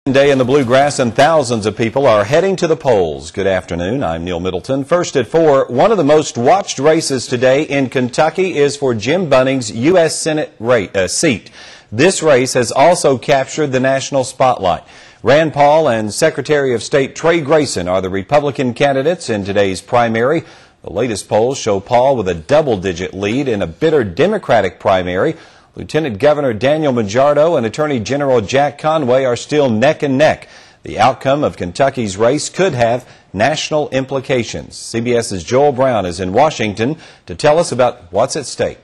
Day in the bluegrass, and thousands of people are heading to the polls. Good afternoon. I'm Neil Middleton. First at 4, one of the most watched races today in Kentucky is for Jim Bunning's U.S. Senate seat. This race has also captured the national spotlight. Rand Paul and Secretary of State Trey Grayson are the Republican candidates in today's primary. The latest polls show Paul with a double-digit lead in a bitter Democratic primary. Lieutenant Governor Daniel Majordo and Attorney General Jack Conway are still neck and neck. The outcome of Kentucky's race could have national implications. CBS's Joel Brown is in Washington to tell us about what's at stake.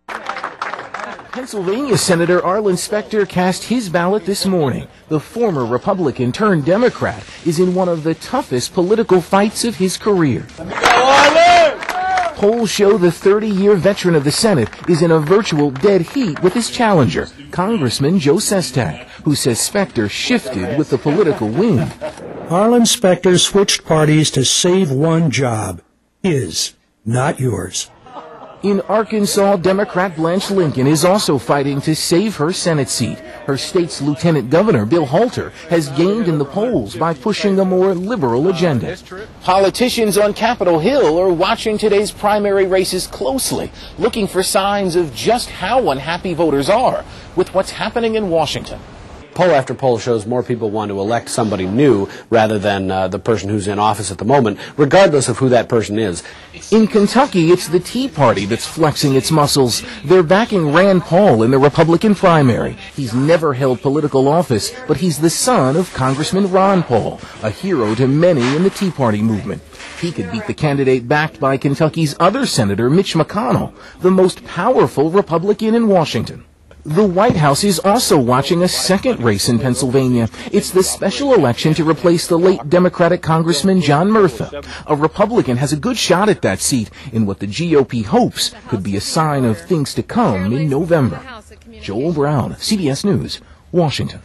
Pennsylvania Senator Arlen Specter cast his ballot this morning. The former Republican turned Democrat is in one of the toughest political fights of his career. Polls show the 30-year veteran of the Senate is in a virtual dead heat with his challenger, Congressman Joe Sestak, who says Specter shifted with the political wind. Arlen Specter switched parties to save one job, his, not yours. In Arkansas, Democrat Blanche Lincoln is also fighting to save her Senate seat. Her state's Lieutenant Governor, Bill Halter, has gained in the polls by pushing a more liberal agenda. Politicians on Capitol Hill are watching today's primary races closely, looking for signs of just how unhappy voters are with what's happening in Washington. Poll after poll shows more people want to elect somebody new rather than the person who's in office at the moment, regardless of who that person is. In Kentucky, it's the Tea Party that's flexing its muscles. They're backing Rand Paul in the Republican primary. He's never held political office, but he's the son of Congressman Ron Paul, a hero to many in the Tea Party movement. He could beat the candidate backed by Kentucky's other senator, Mitch McConnell, the most powerful Republican in Washington. The White House is also watching a second race in Pennsylvania. It's the special election to replace the late Democratic Congressman John Murtha. A Republican has a good shot at that seat in what the GOP hopes could be a sign of things to come in November. Joel Brown, CBS News, Washington.